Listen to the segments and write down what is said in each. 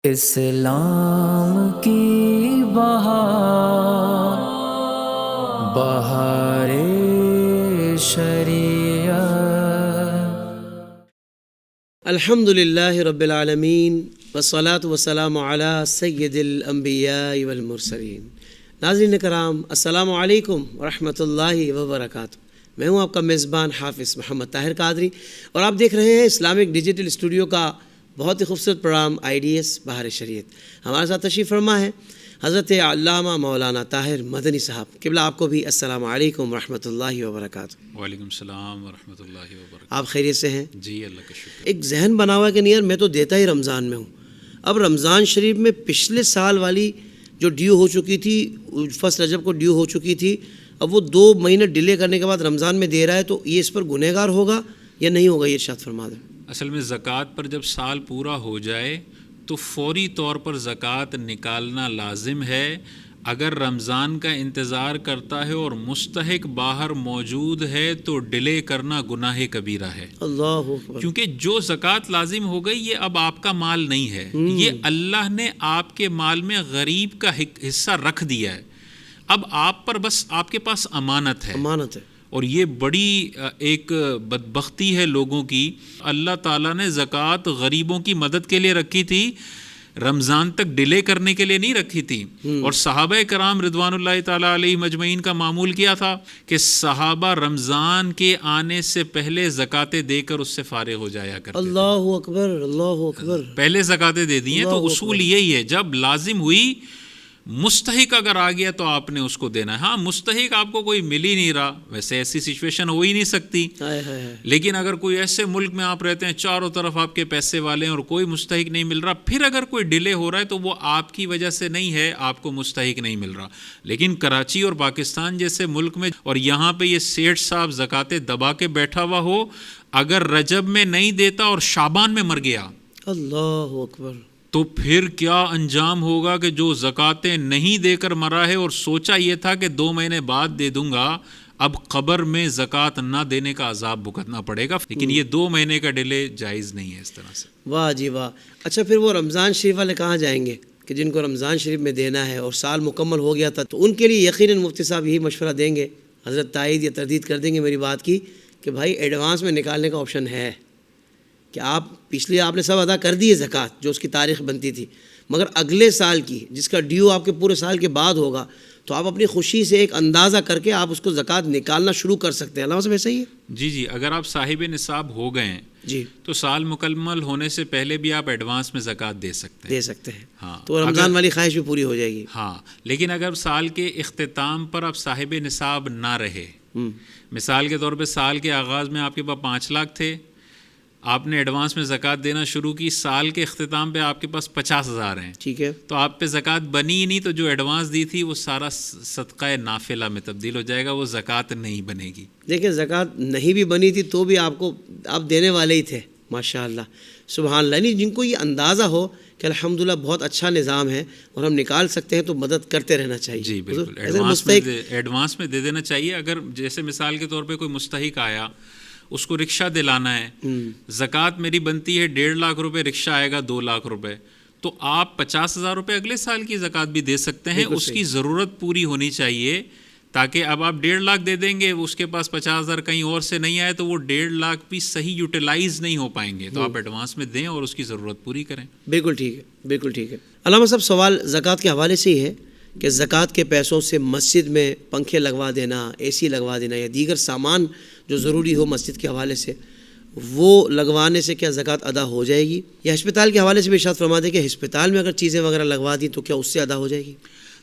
اسلام کی بہار بہار شریعت۔ الحمدللہ رب العالمین والصلاة والسلام علی سید الانبیاء والمرسلین۔ ناظرین کرام، السلام علیکم ورحمۃ اللہ وبرکاتہ۔ میں ہوں آپ کا میزبان حافظ محمد طاہر قادری، اور آپ دیکھ رہے ہیں اسلامک ڈیجیٹل اسٹوڈیو کا بہت ہی خوبصورت پروگرام IDS بہار شریعت۔ ہمارے ساتھ تشریف فرما ہے حضرت علامہ مولانا طاہر مدنی صاحب۔ قبلہ آپ کو بھی السلام علیکم ورحمۃ اللہ وبرکاتہ۔ وعلیکم السلام ورحمۃ اللہ وبرکاتہ۔ آپ خیریت سے ہیں؟ جی اللہ کا شکر۔ ایک ذہن بنا ہوا کہ نہیں یار، میں تو دیتا ہی رمضان میں ہوں۔ اب رمضان شریف میں پچھلے سال والی جو ڈیو ہو چکی تھی، فرسٹ رجب کو ڈیو ہو چکی تھی، اب وہ 2 مہینے ڈیلے کرنے کے بعد رمضان میں دے رہا ہے، تو یہ اس پر گنہگار ہوگا یا نہیں ہوگا؟ یہ ارشاد فرما دیں۔ اصل میں زکوٰۃ پر جب سال پورا ہو جائے تو فوری طور پر زکوٰۃ نکالنا لازم ہے۔ اگر رمضان کا انتظار کرتا ہے اور مستحق باہر موجود ہے تو ڈیلے کرنا گناہ کبیرہ ہے۔ اللہ اکبر۔ کیونکہ جو زکوٰۃ لازم ہو گئی یہ اب آپ کا مال نہیں ہے، یہ اللہ نے آپ کے مال میں غریب کا حصہ رکھ دیا ہے۔ اب آپ پر بس آپ کے پاس امانت ہے۔ اور یہ بڑی ایک بدبختی ہے لوگوں کی۔ اللہ تعالیٰ نے زکوٰۃ غریبوں کی مدد کے لیے رکھی تھی، رمضان تک ڈیلے کرنے کے لیے نہیں رکھی تھی۔ اور صحابہ کرام رضوان اللہ تعالیٰ علیہ مجمعین کا معمول کیا تھا کہ صحابہ رمضان کے آنے سے پہلے زکوٰتیں دے کر اس سے فارغ ہو جایا کرتے تھے۔ اللہ اکبر، اللہ اکبر۔ پہلے زکوٰتیں دے دی ہیں تو اصول یہی ہے، جب لازم ہوئی مستحق اگر آ گیا تو آپ نے اس کو دینا ہے۔ ہاں، مستحق آپ کو کوئی مل ہی نہیں رہا، ویسے ایسی سچویشن ہو ہی نہیں سکتی، لیکن اگر کوئی ایسے ملک میں آپ رہتے ہیں چاروں طرف آپ کے پیسے والے ہیں اور کوئی مستحق نہیں مل رہا، پھر اگر کوئی ڈیلے ہو رہا ہے تو وہ آپ کی وجہ سے نہیں ہے، آپ کو مستحق نہیں مل رہا۔ لیکن کراچی اور پاکستان جیسے ملک میں، اور یہاں پہ یہ سیٹھ صاحب زکاتیں دبا کے بیٹھا ہوا ہو، اگر رجب میں نہیں دیتا اور شعبان میں مر گیا، اللہ اکبر، تو پھر کیا انجام ہوگا کہ جو زکاتیں نہیں دے کر مرا ہے اور سوچا یہ تھا کہ 2 مہینے بعد دے دوں گا، اب قبر میں زکوٰۃ نہ دینے کا عذاب بھگتنا پڑے گا۔ لیکن یہ 2 مہینے کا ڈیلے جائز نہیں ہے اس طرح سے۔ واہ جی واہ۔ اچھا، پھر وہ رمضان شریف والے کہاں جائیں گے کہ جن کو رمضان شریف میں دینا ہے اور سال مکمل ہو گیا تھا؟ تو ان کے لیے یقیناً مفتی صاحب یہی مشورہ دیں گے، حضرت تائید یا تردید کر دیں گے میری بات کی، کہ بھائی ایڈوانس میں نکالنے کا آپشن ہے کہ آپ نے سب ادا کر دی ہے زکوٰۃ جو اس کی تاریخ بنتی تھی، مگر اگلے سال کی جس کا ڈیو آپ کے پورے سال کے بعد ہوگا، تو آپ اپنی خوشی سے ایک اندازہ کر کے آپ اس کو زکوٰۃ نکالنا شروع کر سکتے ہیں۔ علامہ صاحب ایسا ہی ہے؟ جی، اگر آپ صاحب نصاب ہو گئے ہیں جی، تو سال مکمل ہونے سے پہلے بھی آپ ایڈوانس میں زکوٰۃ دے سکتے ہیں۔ ہاں، تو رمضان والی خواہش بھی پوری ہو جائے گی۔ ہاں، لیکن اگر سال کے اختتام پر آپ صاحب نصاب نہ رہے، مثال کے طور پہ سال کے آغاز میں آپ کے پاس 5 لاکھ تھے، آپ نے ایڈوانس میں زکوٰۃ دینا شروع کی، سال کے اختتام پہ آپ کے پاس 50,000 ہیں، ٹھیک ہے، تو آپ پہ زکوٰۃ بنی ہی نہیں، تو جو ایڈوانس دی تھی وہ سارا صدقہ نافلہ میں تبدیل ہو جائے گا، وہ زکوٰۃ نہیں بنے گی۔ دیکھیں، زکوٰۃ نہیں بھی بنی تھی تو بھی آپ دینے والے ہی تھے، ماشاءاللہ، سبحان اللہ۔ یعنی جن کو یہ اندازہ ہو کہ الحمدللہ بہت اچھا نظام ہے اور ہم نکال سکتے ہیں، تو مدد کرتے رہنا چاہیے۔ جی بالکل، ایڈوانس میں دے دینا چاہیے۔ اگر جیسے مثال کے طور پہ کوئی مستحق آیا، اس کو رکشہ دلانا ہے، زکوٰۃ میری بنتی ہے 1.5 لاکھ روپے، رکشہ آئے گا 2 لاکھ روپے، تو آپ 50,000 روپے اگلے سال کی زکوٰۃ بھی دے سکتے ہیں۔ اس کی ضرورت پوری ہونی چاہیے، تاکہ اب آپ 1.5 لاکھ دے دیں گے، اس کے پاس 50,000 کہیں اور سے نہیں آئے، تو وہ 1.5 لاکھ بھی صحیح یوٹیلائز نہیں ہو پائیں گے۔ تو آپ ایڈوانس میں دیں اور اس کی ضرورت پوری کریں۔ بالکل ٹھیک ہے، بالکل ٹھیک ہے۔ علامہ صاحب، سوال زکوٰۃ کے حوالے سے ہی ہے کہ زکوٰۃ کے پیسوں سے مسجد میں پنکھے لگوا دینا، AC لگوا دینا، یا دیگر سامان جو ضروری ہو مسجد کے حوالے سے، وہ لگوانے سے کیا زکوٰۃ ادا ہو جائے گی؟ یا ہسپتال کے حوالے سے بھی ارشاد فرما دیں کہ ہسپتال میں اگر چیزیں وغیرہ لگوا دیں تو کیا اس سے ادا ہو جائے گی؟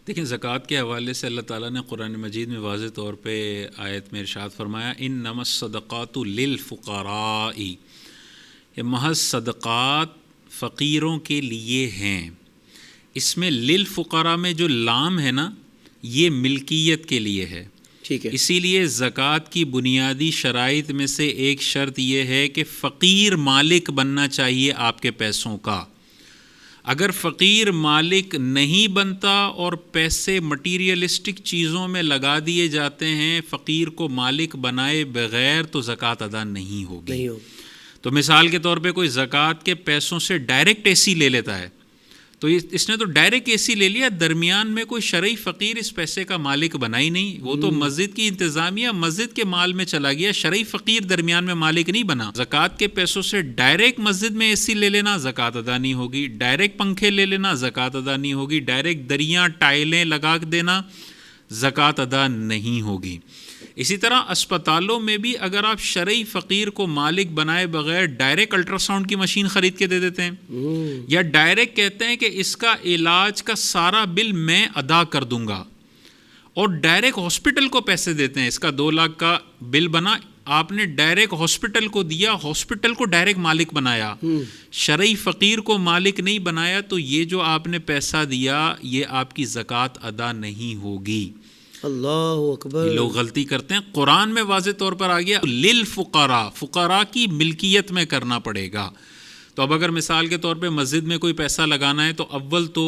دیکھیں، زکوٰۃ کے حوالے سے اللہ تعالیٰ نے قرآن مجید میں واضح طور پہ آیت میں ارشاد فرمایا، انما الصدقات للفقراء، یہ محض صدقات فقیروں کے لیے ہیں۔ اس میں للفقراء میں جو لام ہے نا، یہ ملکیت کے لیے ہے، ٹھیک ہے۔ اسی لیے زکوٰۃ کی بنیادی شرائط میں سے ایک شرط یہ ہے کہ فقیر مالک بننا چاہیے آپ کے پیسوں کا۔ اگر فقیر مالک نہیں بنتا اور پیسے مٹیریلسٹک چیزوں میں لگا دیے جاتے ہیں فقیر کو مالک بنائے بغیر، تو زکوٰۃ ادا نہیں ہوگی۔ تو مثال کے طور پہ کوئی زکوٰۃ کے پیسوں سے ڈائریکٹ AC لے لیتا ہے، تو اس نے تو ڈائریکٹ اے سی لے لیا، درمیان میں کوئی شرعی فقیر اس پیسے کا مالک بنا ہی نہیں، وہ تو مسجد کی انتظامیہ مسجد کے مال میں چلا گیا، شرعی فقیر درمیان میں مالک نہیں بنا۔ زکوٰۃ کے پیسوں سے ڈائریکٹ مسجد میں اے سی لے لینا زکوٰۃ ادا نہیں ہوگی، ڈائریکٹ پنکھے لے لینا زکوٰۃ ادا نہیں ہوگی، ڈائریکٹ دریاں ٹائلیں لگا دینا زکوٰۃ ادا نہیں ہوگی۔ اسی طرح اسپتالوں میں بھی اگر آپ شرعی فقیر کو مالک بنائے بغیر ڈائریکٹ الٹرا ساؤنڈ کی مشین خرید کے دے دیتے ہیں، یا ڈائریکٹ کہتے ہیں کہ اس کا علاج کا سارا بل میں ادا کر دوں گا، اور ڈائریکٹ ہاسپٹل کو پیسے دیتے ہیں، اس کا 2 لاکھ کا بل بنا، آپ نے ڈائریکٹ ہاسپٹل کو دیا، ہاسپٹل کو ڈائریکٹ مالک بنایا، شرعی فقیر کو مالک نہیں بنایا، تو یہ جو آپ نے پیسہ دیا یہ آپ کی زکوٰۃ ادا نہیں ہوگی۔ اللہ اکبر، لوگ غلطی کرتے ہیں، قرآن میں واضح طور پر آ گیا للفقراء، فقراء کی ملکیت میں کرنا پڑے گا۔ تو اب اگر مثال کے طور پہ مسجد میں کوئی پیسہ لگانا ہے تو اول تو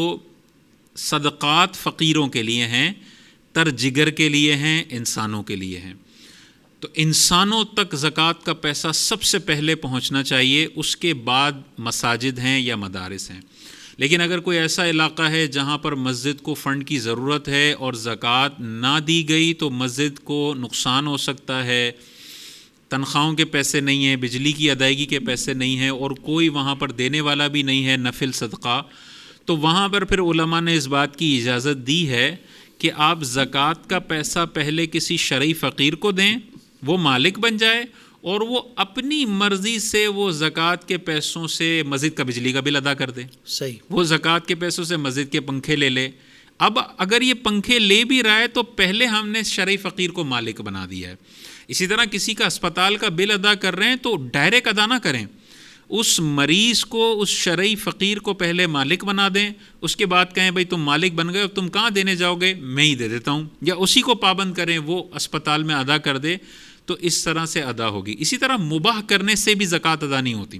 صدقات فقیروں کے لیے ہیں، تر جگر کے لیے ہیں، انسانوں کے لیے ہیں، تو انسانوں تک زکوٰۃ کا پیسہ سب سے پہلے پہنچنا چاہیے، اس کے بعد مساجد ہیں یا مدارس ہیں۔ لیکن اگر کوئی ایسا علاقہ ہے جہاں پر مسجد کو فنڈ کی ضرورت ہے اور زکوٰۃ نہ دی گئی تو مسجد کو نقصان ہو سکتا ہے، تنخواہوں کے پیسے نہیں ہیں، بجلی کی ادائیگی کے پیسے نہیں ہیں، اور کوئی وہاں پر دینے والا بھی نہیں ہے نفل صدقہ، تو وہاں پر پھر علماء نے اس بات کی اجازت دی ہے کہ آپ زکوٰۃ کا پیسہ پہلے کسی شرعی فقیر کو دیں، وہ مالک بن جائے، اور وہ اپنی مرضی سے وہ زکوٰۃ کے پیسوں سے مسجد کا بجلی کا بل ادا کر دے، صحیح، وہ زکوٰۃ کے پیسوں سے مسجد کے پنکھے لے لے۔ اب اگر یہ پنکھے لے بھی رہا ہے تو پہلے ہم نے شرعی فقیر کو مالک بنا دیا ہے۔ اسی طرح کسی کا اسپتال کا بل ادا کر رہے ہیں تو ڈائریکٹ ادا نہ کریں، اس مریض کو، اس شرعی فقیر کو پہلے مالک بنا دیں، اس کے بعد کہیں بھائی تم مالک بن گئے، اب تم کہاں دینے جاؤ گے، میں ہی دے دیتا ہوں، یا اسی کو پابند کریں وہ اسپتال میں ادا کر دے، تو اس طرح سے ادا ہوگی۔ اسی طرح مباح کرنے سے بھی زکوٰۃ ادا نہیں ہوتی۔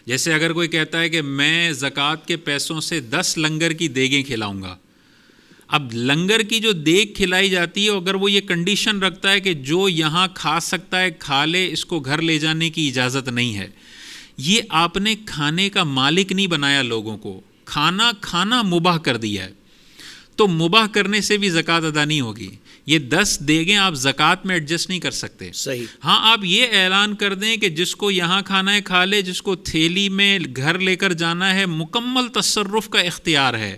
جیسے اگر کوئی کہتا ہے کہ میں زکوٰۃ کے پیسوں سے 10 لنگر کی دیگیں کھلاؤں گا، اب لنگر کی جو دیگ کھلائی جاتی ہے اگر وہ یہ کنڈیشن رکھتا ہے کہ جو یہاں کھا سکتا ہے کھا لے، اس کو گھر لے جانے کی اجازت نہیں ہے، یہ آپ نے کھانے کا مالک نہیں بنایا لوگوں کو، کھانا مباح کر دیا ہے، تو مباح کرنے سے بھی زکوٰۃ ادا نہیں ہوگی۔ یہ 10 دیگیں آپ زکوٰۃ میں ایڈجسٹ نہیں کر سکتے۔ صحیح، ہاں آپ یہ اعلان کر دیں کہ جس کو یہاں کھانا ہے کھا لے، جس کو تھیلی میں گھر لے کر جانا ہے، مکمل تصرف کا اختیار ہے،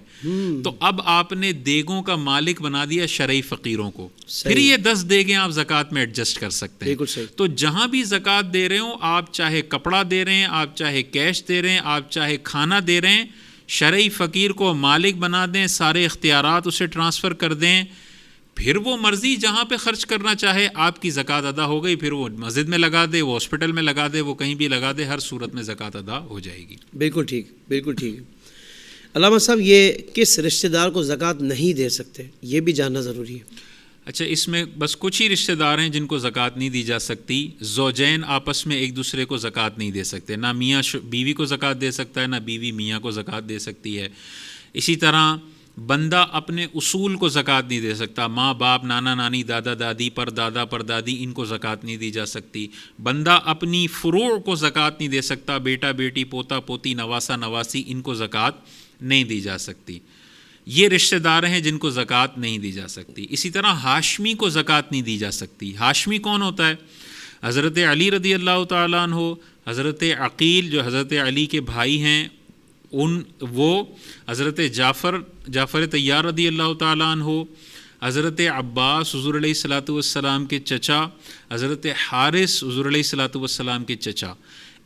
تو اب آپ نے دیگوں کا مالک بنا دیا شرعی فقیروں کو، پھر یہ 10 دیگیں آپ زکوٰۃ میں ایڈجسٹ کر سکتے ہیں۔ بالکل صحیح۔ تو جہاں بھی زکوٰۃ دے رہے ہوں، آپ چاہے کپڑا دے رہے ہیں، آپ چاہے کیش دے رہے ہیں، آپ چاہے کھانا دے رہے ہیں، شرعی فقیر کو مالک بنا دیں، سارے اختیارات اسے ٹرانسفر کر دیں، پھر وہ مرضی جہاں پہ خرچ کرنا چاہے، آپ کی زکوٰۃ ادا ہو گئی، پھر وہ مسجد میں لگا دے، وہ ہاسپٹل میں لگا دے، وہ کہیں بھی لگا دے، ہر صورت میں زکوٰۃ ادا ہو جائے گی۔ بالکل ٹھیک، بالکل ٹھیک ہے۔ علامہ صاحب، یہ کس رشتہ دار کو زکوٰۃ نہیں دے سکتے، یہ بھی جاننا ضروری ہے۔ اچھا، اس میں بس کچھ ہی رشتہ دار ہیں جن کو زکوٰۃ نہیں دی جا سکتی۔ زوجین آپس میں ایک دوسرے کو زکوٰۃ نہیں دے سکتے، نہ میاں بیوی کو زکوٰۃ دے سکتا ہے، نہ بیوی میاں کو زکوٰۃ دے سکتی ہے۔ اسی طرح بندہ اپنے اصول کو زکوٰۃ نہیں دے سکتا، ماں باپ، نانا نانی، دادا دادی، پر دادا پر دادی، ان کو زکوٰۃ نہیں دی جا سکتی۔ بندہ اپنی فروع کو زکوٰۃ نہیں دے سکتا، بیٹا بیٹی، پوتا پوتی، نواسا نواسی، ان کو زکوٰۃ نہیں دی جا سکتی۔ یہ رشتہ دار ہیں جن کو زکوٰۃ نہیں دی جا سکتی۔ اسی طرح ہاشمی کو زکوٰۃ نہیں دی جا سکتی۔ ہاشمی کون ہوتا ہے؟ حضرت علی رضی اللہ تعالیٰ عنہ، حضرت عقیل جو حضرت علی کے بھائی ہیں، وہ حضرت جعفر طیار رضی اللہ تعالیٰ عنہ، حضرت عباس حضور علیہ الصلاۃ والسلام کے چچا، حضرت حارث حضور علیہ الصلاۃ والسلام کے چچا،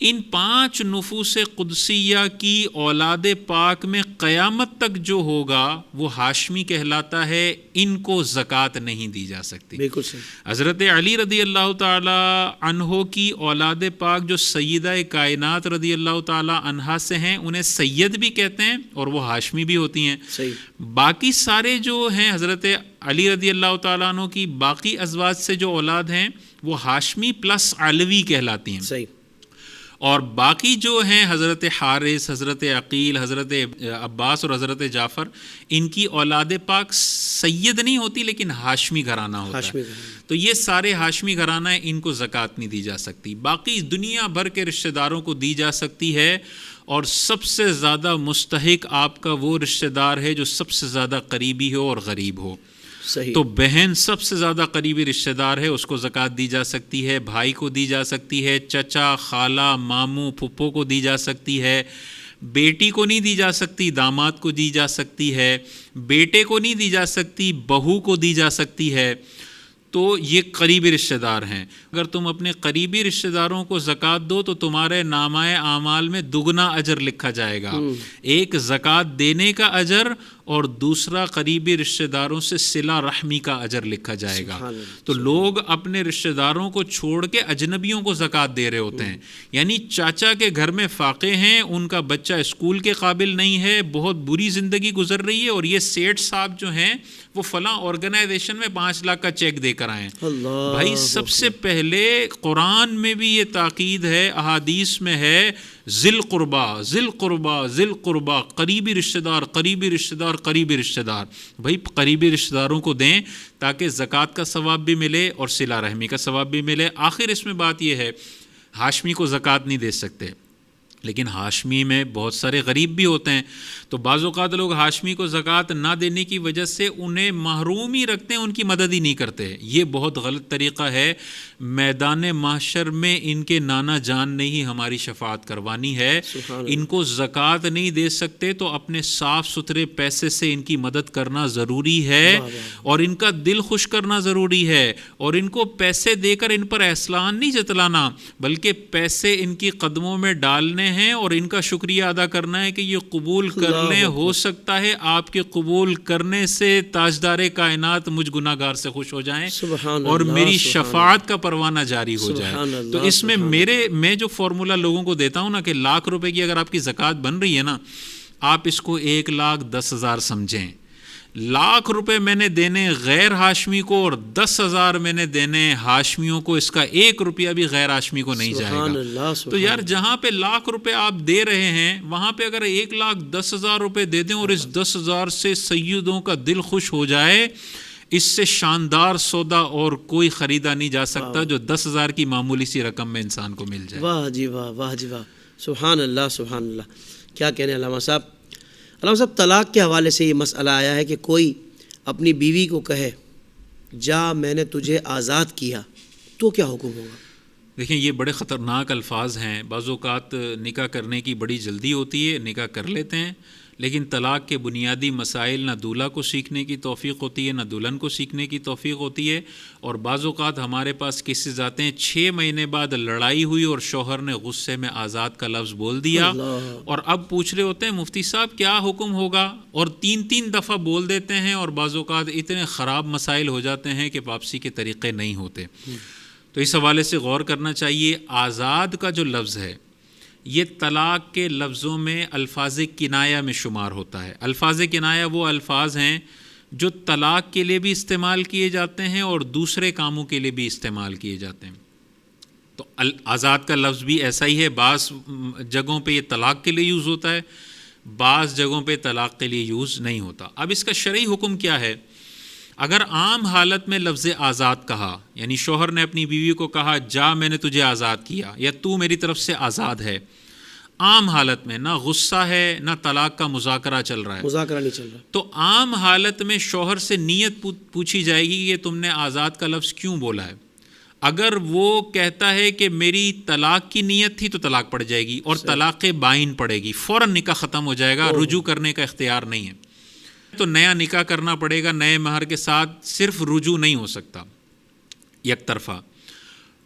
ان 5 نفوس قدسیہ کی اولاد پاک میں قیامت تک جو ہوگا وہ ہاشمی کہلاتا ہے، ان کو زکوٰۃ نہیں دی جا سکتی۔ بالکل صحیح۔ حضرت علی رضی اللہ تعالی عنہ کی اولاد پاک جو سیدہ کائنات رضی اللہ تعالی عنہا سے ہیں، انہیں سید بھی کہتے ہیں اور وہ ہاشمی بھی ہوتی ہیں۔ صحیح۔ باقی سارے جو ہیں حضرت علی رضی اللہ تعالیٰ عنہ کی باقی ازواج سے جو اولاد ہیں وہ ہاشمی پلس علوی کہلاتی ہیں۔ صحیح۔ اور باقی جو ہیں حضرت حارث، حضرت عقیل، حضرت عباس اور حضرت جعفر، ان کی اولاد پاک سید نہیں ہوتی لیکن ہاشمی گھرانہ ہوتا ہے۔ تو یہ سارے ہاشمی گھرانہ ہیں، ان کو زکوٰۃ نہیں دی جا سکتی۔ باقی دنیا بھر کے رشتہ داروں کو دی جا سکتی ہے، اور سب سے زیادہ مستحق آپ کا وہ رشتہ دار ہے جو سب سے زیادہ قریبی ہو اور غریب ہو. صحیح. تو بہن سب سے زیادہ قریبی رشتہ دار ہے، اس کو زکوٰۃ دی جا سکتی ہے، بھائی کو دی جا سکتی ہے، چچا، خالہ، ماموں، پھپھو کو دی جا سکتی ہے، بیٹی کو نہیں دی جا سکتی، داماد کو دی جا سکتی ہے، بیٹے کو نہیں دی جا سکتی، بہو کو دی جا سکتی ہے. تو یہ قریبی رشتہ دار ہیں. اگر تم اپنے قریبی رشتہ داروں کو زکوٰۃ دو تو تمہارے نامہ اعمال میں دگنا اجر لکھا جائے گا. ایک زکوٰۃ دینے کا اجر اور دوسرا قریبی رشتہ داروں سے صلہ رحمی کا اجر لکھا جائے گا. تو لوگ اپنے رشتہ داروں کو چھوڑ کے اجنبیوں کو زکوٰۃ دے رہے ہوتے ہیں. یعنی چاچا کے گھر میں فاقے ہیں، ان کا بچہ اسکول کے قابل نہیں ہے، بہت بری زندگی گزر رہی ہے، اور یہ سیٹھ صاحب جو ہیں وہ فلاں آرگنائزیشن میں 5 لاکھ کا چیک دے کر آئے ہیں. بھائی سب سے پہلے قرآن میں بھی یہ تاکید ہے، احادیث میں ہے، ذل قربا ذل قربا ذل قربا، قریبی رشتہ دار قریبی رشتہ دار قریبی رشتہ دار. بھائی قریبی رشتہ داروں کو دیں تاکہ زکوٰۃ کا ثواب بھی ملے اور صلہ رحمی کا ثواب بھی ملے. آخر اس میں بات یہ ہے، ہاشمی کو زکوٰۃ نہیں دے سکتے، لیکن ہاشمی میں بہت سارے غریب بھی ہوتے ہیں. تو بعض اوقات لوگ ہاشمی کو زکوٰۃ نہ دینے کی وجہ سے انہیں محروم ہی رکھتے ہیں، ان کی مدد ہی نہیں کرتے. یہ بہت غلط طریقہ ہے. میدان محشر میں ان کے نانا جان نے ہی ہماری شفاعت کروانی ہے. ان کو زکوٰۃ نہیں دے سکتے تو اپنے صاف ستھرے پیسے سے ان کی مدد کرنا ضروری ہے، اور ان کا دل خوش کرنا ضروری ہے. اور ان کو پیسے دے کر ان پر احسان نہیں جتلانا، بلکہ پیسے ان کی قدموں میں ڈالنے ہیں اور ان کا شکریہ ادا کرنا ہے کہ یہ قبول کر لیں. ہو سکتا ہے آپ کے قبول کرنے سے تاجدار کائنات مجھ گناہ گار سے خوش ہو جائیں اور میری شفاعت کا پروانہ جاری ہو جائے. تو اس میں میں جو فارمولا لوگوں کو دیتا ہوں نا کہ 1,00,000 روپے کی اگر آپ کی زکوٰۃ بن رہی ہے نا، آپ اس کو 1,10,000 سمجھیں. 1,00,000 روپے میں نے دینے غیر ہاشمی کو اور 10,000 میں نے دینے ہاشمیوں کو، اس کا 1 روپیہ بھی غیر ہاشمی کو نہیں جائے گا. تو یار جہاں پہ 1,00,000 روپے آپ دے رہے ہیں وہاں پہ اگر 1,10,000 روپے دے دیں اور اس 10,000 سے سیدوں کا دل خوش ہو جائے، اس سے شاندار سودا اور کوئی خریدا نہیں جا سکتا جو 10,000 کی معمولی سی رقم میں انسان کو مل جائے. واہ جی واہ، واہ جی واہ، سبحان اللہ سبحان اللہ. کیا کہنے علامہ صاحب. علامہ صاحب طلاق کے حوالے سے یہ مسئلہ آیا ہے کہ کوئی اپنی بیوی کو کہے جا میں نے تجھے آزاد کیا، تو کیا حکم ہوگا؟ دیکھیں یہ بڑے خطرناک الفاظ ہیں. بعض اوقات نکاح کرنے کی بڑی جلدی ہوتی ہے، نکاح کر لیتے ہیں، لیکن طلاق کے بنیادی مسائل نہ دولہا کو سیکھنے کی توفیق ہوتی ہے نہ دلہن کو سیکھنے کی توفیق ہوتی ہے. اور بعض اوقات ہمارے پاس کیسز آتے ہیں 6 مہینے بعد لڑائی ہوئی اور شوہر نے غصے میں آزاد کا لفظ بول دیا، اور اب پوچھ رہے ہوتے ہیں مفتی صاحب کیا حکم ہوگا، اور 3 دفعہ بول دیتے ہیں. اور بعض اوقات اتنے خراب مسائل ہو جاتے ہیں کہ واپسی کے طریقے نہیں ہوتے. تو اس حوالے سے غور کرنا چاہیے. آزاد کا جو لفظ ہے یہ طلاق کے لفظوں میں الفاظ کنایہ میں شمار ہوتا ہے. الفاظ کنایہ وہ الفاظ ہیں جو طلاق کے لیے بھی استعمال کیے جاتے ہیں اور دوسرے کاموں کے لیے بھی استعمال کیے جاتے ہیں. تو آزاد کا لفظ بھی ایسا ہی ہے. بعض جگہوں پہ یہ طلاق کے لیے یوز ہوتا ہے، بعض جگہوں پہ طلاق کے لیے یوز نہیں ہوتا. اب اس کا شرعی حکم کیا ہے؟ اگر عام حالت میں لفظ آزاد کہا، یعنی شوہر نے اپنی بیوی کو کہا جا میں نے تجھے آزاد کیا، یا تو میری طرف سے آزاد ہے، عام حالت میں نہ غصہ ہے نہ طلاق کا مذاکرہ چل رہا ہے، مذاکرہ نہیں چل رہا، تو عام حالت میں شوہر سے نیت پوچھی جائے گی کہ تم نے آزاد کا لفظ کیوں بولا ہے. اگر وہ کہتا ہے کہ میری طلاق کی نیت تھی تو طلاق پڑ جائے گی اور طلاق بائن پڑے گی، فوراً نکاح ختم ہو جائے گا، رجوع کرنے کا اختیار نہیں ہے. تو نیا نکاح کرنا پڑے گا، نئے مہر کے ساتھ، صرف رجوع نہیں ہو سکتا یک طرفہ.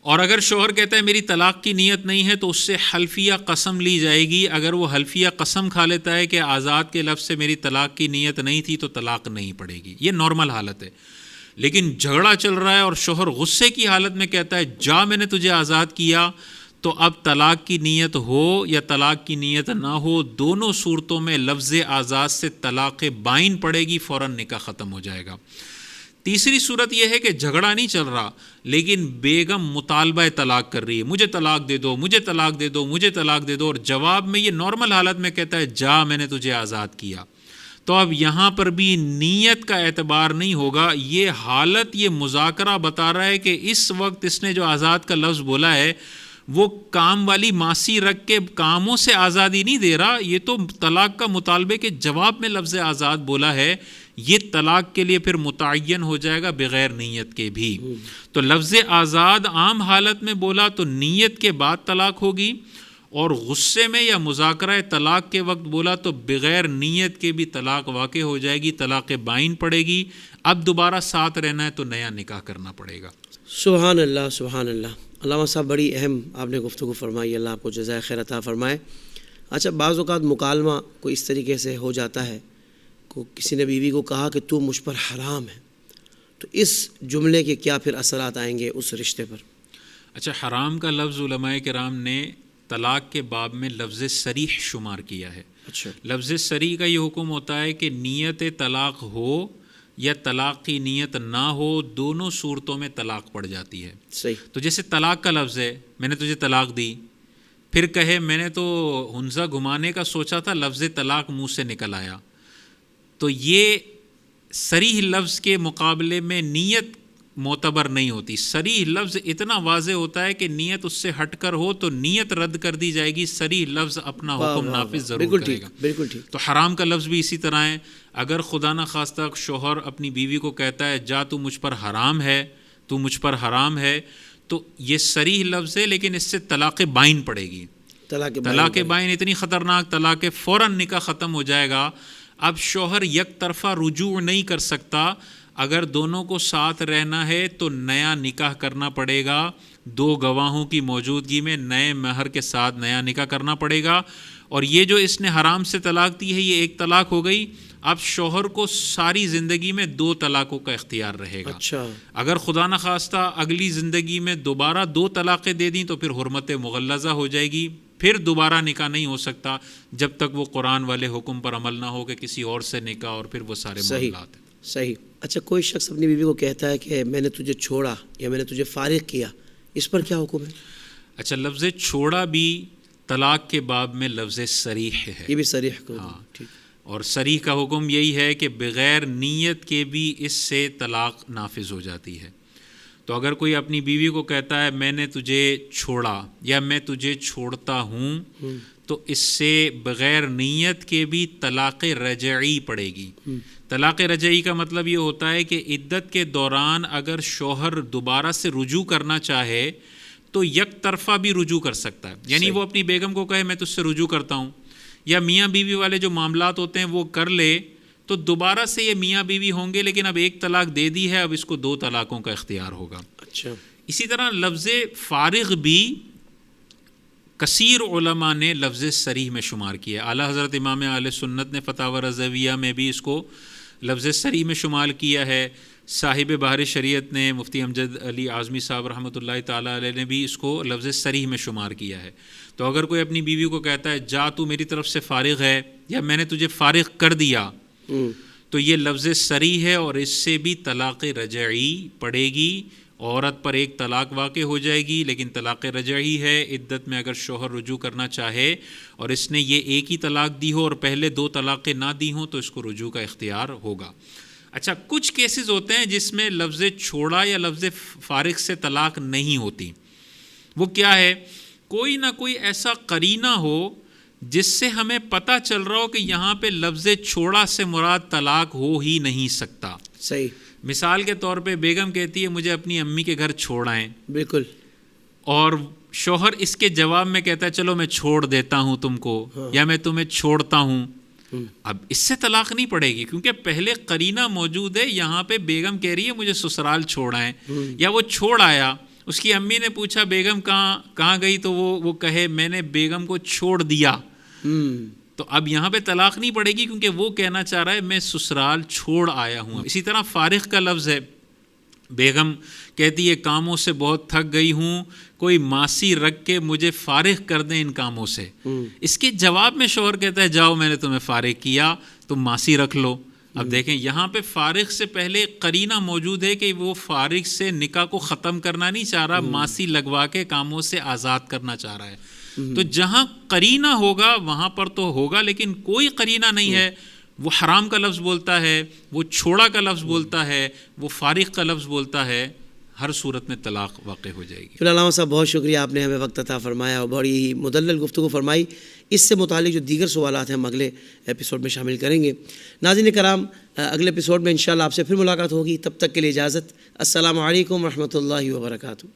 اور اگر شوہر کہتا ہے میری طلاق کی نیت نہیں ہے تو اس سے حلفیہ قسم لی جائے گی. اگر وہ حلفیہ قسم کھا لیتا ہے کہ آزاد کے لفظ سے میری طلاق کی نیت نہیں تھی تو طلاق نہیں پڑے گی. یہ نارمل حالت ہے. لیکن جھگڑا چل رہا ہے اور شوہر غصے کی حالت میں کہتا ہے جا میں نے تجھے آزاد کیا، تو اب طلاق کی نیت ہو یا طلاق کی نیت نہ ہو، دونوں صورتوں میں لفظ آزاد سے طلاق بائن پڑے گی، فوراً نکاح ختم ہو جائے گا. تیسری صورت یہ ہے کہ جھگڑا نہیں چل رہا لیکن بیگم مطالبہ طلاق کر رہی ہے، مجھے طلاق دے دو، مجھے طلاق دے دو، مجھے طلاق دے دو، اور جواب میں یہ نارمل حالت میں کہتا ہے جا میں نے تجھے آزاد کیا. تو اب یہاں پر بھی نیت کا اعتبار نہیں ہوگا. یہ حالت، یہ مذاکرہ بتا رہا ہے کہ اس وقت اس نے جو آزاد کا لفظ بولا ہے وہ کام والی ماسی رکھ کے کاموں سے آزادی نہیں دے رہا، یہ تو طلاق کا مطالبے کے جواب میں لفظ آزاد بولا ہے، یہ طلاق کے لیے پھر متعین ہو جائے گا بغیر نیت کے بھی۔ تو لفظ آزاد عام حالت میں بولا تو نیت کے بعد طلاق ہوگی، اور غصے میں یا مذاکرہ طلاق کے وقت بولا تو بغیر نیت کے بھی طلاق واقع ہو جائے گی، طلاق بائن پڑے گی۔ اب دوبارہ ساتھ رہنا ہے تو نیا نکاح کرنا پڑے گا۔ سبحان اللہ سبحان اللہ۔ علامہ صاحب بڑی اہم آپ نے گفتگو فرمائی، اللہ آپ کو جزائے خیر عطا فرمائے۔ اچھا، بعض اوقات مکالمہ کوئی اس طریقے سے ہو جاتا ہے، کسی نے بیوی کو کہا کہ تو مجھ پر حرام ہے، تو اس جملے کے کیا پھر اثرات آئیں گے اس رشتے پر؟ اچھا، حرام کا لفظ علماء کرام نے طلاق کے باب میں لفظ صریح شمار کیا ہے۔ اچھا، لفظ صریح کا یہ حکم ہوتا ہے کہ نیت طلاق ہو یا طلاق کی نیت نہ ہو، دونوں صورتوں میں طلاق پڑ جاتی ہے۔ صحیح۔ تو جیسے طلاق کا لفظ ہے، میں نے تجھے طلاق دی، پھر کہے میں نے تو ہنزہ گھمانے کا سوچا تھا، لفظ طلاق منہ سے نکل آیا، تو یہ صریح لفظ کے مقابلے میں نیت معتبر نہیں ہوتی۔ صریح لفظ اتنا واضح ہوتا ہے کہ نیت اس سے ہٹ کر ہو تو نیت رد کر دی جائے گی، صریح لفظ اپنا حکم نافذ ضرور کرے گا۔ بالکل ٹھیک۔ تو حرام کا لفظ بھی اسی طرح ہے۔ اگر خدا نخواستہ شوہر اپنی بیوی کو کہتا ہے جا تو مجھ پر حرام ہے، تو مجھ پر حرام ہے، تو یہ صریح لفظ ہے، لیکن اس سے طلاق بائن پڑے گی۔ طلاق بائن اتنی خطرناک طلاق ہے، فوراً نکاح ختم ہو جائے گا۔ اب شوہر یک طرفہ رجوع نہیں کر سکتا، اگر دونوں کو ساتھ رہنا ہے تو نیا نکاح کرنا پڑے گا، دو گواہوں کی موجودگی میں نئے مہر کے ساتھ نیا نکاح کرنا پڑے گا۔ اور یہ جو اس نے حرام سے طلاق دی ہے، یہ ایک طلاق ہو گئی۔ اب شوہر کو ساری زندگی میں 2 طلاقوں کا اختیار رہے گا۔ اچھا، اگر خدا نخواستہ اگلی زندگی میں دوبارہ 2 طلاقیں دے دیں تو پھر حرمت مغلظہ ہو جائے گی، پھر دوبارہ نکاح نہیں ہو سکتا جب تک وہ قرآن والے حکم پر عمل نہ ہو کہ کسی اور سے نکاح، اور پھر وہ سارے معاملات ہیں۔ صحیح۔ اچھا، کوئی شخص اپنی بیوی کو کہتا ہے کہ میں نے تجھے چھوڑا یا میں نے تجھے فارغ کیا، اس پر کیا حکم ہے؟ اچھا، لفظ چھوڑا بھی طلاق کے باب میں لفظ صریح ہے، یہ بھی صریح کو۔ ہاں، ٹھیک۔ اور صریح کا حکم یہی ہے کہ بغیر نیت کے بھی اس سے طلاق نافذ ہو جاتی ہے۔ تو اگر کوئی اپنی بیوی کو کہتا ہے میں نے تجھے چھوڑا یا میں تجھے چھوڑتا ہوں، تو اس سے بغیر نیت کے بھی طلاق رجعی پڑے گی۔ طلاق رجعی کا مطلب یہ ہوتا ہے کہ عدت کے دوران اگر شوہر دوبارہ سے رجوع کرنا چاہے تو یک طرفہ بھی رجوع کر سکتا ہے، یعنی وہ اپنی بیگم کو کہے میں تجھ سے رجوع کرتا ہوں، یا میاں بیوی والے جو معاملات ہوتے ہیں وہ کر لے، تو دوبارہ سے یہ میاں بیوی ہوں گے، لیکن اب ایک طلاق دے دی ہے، اب اس کو 2 طلاقوں کا اختیار ہوگا۔ اچھا، اسی طرح لفظ فارغ بھی کثیر علماء نے لفظ صریح میں شمار کیا۔ اعلیٰ حضرت امام اہل سنت نے فتاوی رضویہ میں بھی اس کو لفظ صریح میں شمار کیا ہے۔ صاحب بحر شریعت نے، مفتی امجد علی اعظمی صاحب رحمۃ اللہ تعالیٰ علیہ نے بھی اس کو لفظ صریح میں شمار کیا ہے۔ تو اگر کوئی اپنی بیوی کو کہتا ہے جا تو میری طرف سے فارغ ہے، یا میں نے تجھے فارغ کر دیا، تو یہ لفظ صریح ہے، اور اس سے بھی طلاق رجعی پڑے گی۔ عورت پر ایک طلاق واقع ہو جائے گی، لیکن طلاق رجعی ہے۔ عدت میں اگر شوہر رجوع کرنا چاہے اور اس نے یہ ایک ہی طلاق دی ہو اور پہلے 2 طلاقیں نہ دی ہوں تو اس کو رجوع کا اختیار ہوگا۔ اچھا، کچھ کیسز ہوتے ہیں جس میں لفظ چھوڑا یا لفظ فارغ سے طلاق نہیں ہوتی۔ وہ کیا ہے؟ کوئی نہ کوئی ایسا قرینہ ہو جس سے ہمیں پتہ چل رہا ہو کہ یہاں پہ لفظ چھوڑا سے مراد طلاق ہو ہی نہیں سکتا۔ صحیح۔ مثال کے طور پہ بیگم کہتی ہے مجھے اپنی امی کے گھر چھوڑ آئیں، بالکل، اور شوہر اس کے جواب میں کہتا ہے چلو میں چھوڑ دیتا ہوں تم کو، یا میں تمہیں چھوڑتا ہوں۔ اب اس سے طلاق نہیں پڑے گی، کیونکہ پہلے قرینہ موجود ہے۔ یہاں پہ بیگم کہہ رہی ہے مجھے سسرال چھوڑ آئیں، یا وہ چھوڑ آیا، اس کی امی نے پوچھا بیگم کہاں گئی، تو وہ کہے میں نے بیگم کو چھوڑ دیا، تو اب یہاں پہ طلاق نہیں پڑے گی، کیونکہ وہ کہنا چاہ رہا ہے میں سسرال چھوڑ آیا ہوں۔ اسی طرح فارغ کا لفظ ہے، بیگم کہتی ہے کاموں سے بہت تھک گئی ہوں، کوئی ماسی رکھ کے مجھے فارغ کر دیں ان کاموں سے۔ اس کے جواب میں شوہر کہتا ہے جاؤ میں نے تمہیں فارغ کیا، تم ماسی رکھ لو۔ اب دیکھیں یہاں پہ فارغ سے پہلے قرینہ موجود ہے کہ وہ فارغ سے نکاح کو ختم کرنا نہیں چاہ رہا، ماسی لگوا کے کاموں سے آزاد کرنا چاہ رہا ہے۔ تو جہاں قرینہ ہوگا وہاں پر تو ہوگا، لیکن کوئی قرینہ نہیں ہے، وہ حرام کا لفظ بولتا ہے، وہ چھوڑا کا لفظ بولتا ہے، وہ فارغ کا لفظ بولتا ہے، ہر صورت میں طلاق واقع ہو جائے گی۔ فی الحال علامہ صاحب بہت شکریہ، آپ نے ہمیں وقت عطا فرمایا اور بڑی ہی مدلل گفتگو فرمائی۔ اس سے متعلق جو دیگر سوالات ہیں ہم اگلے ایپیسوڈ میں شامل کریں گے۔ ناظرین کرام، اگلے ایپیسوڈ میں انشاءاللہ آپ سے پھر ملاقات ہوگی، تب تک کے لیے اجازت۔ السلام علیکم ورحمۃ اللہ وبرکاتہ۔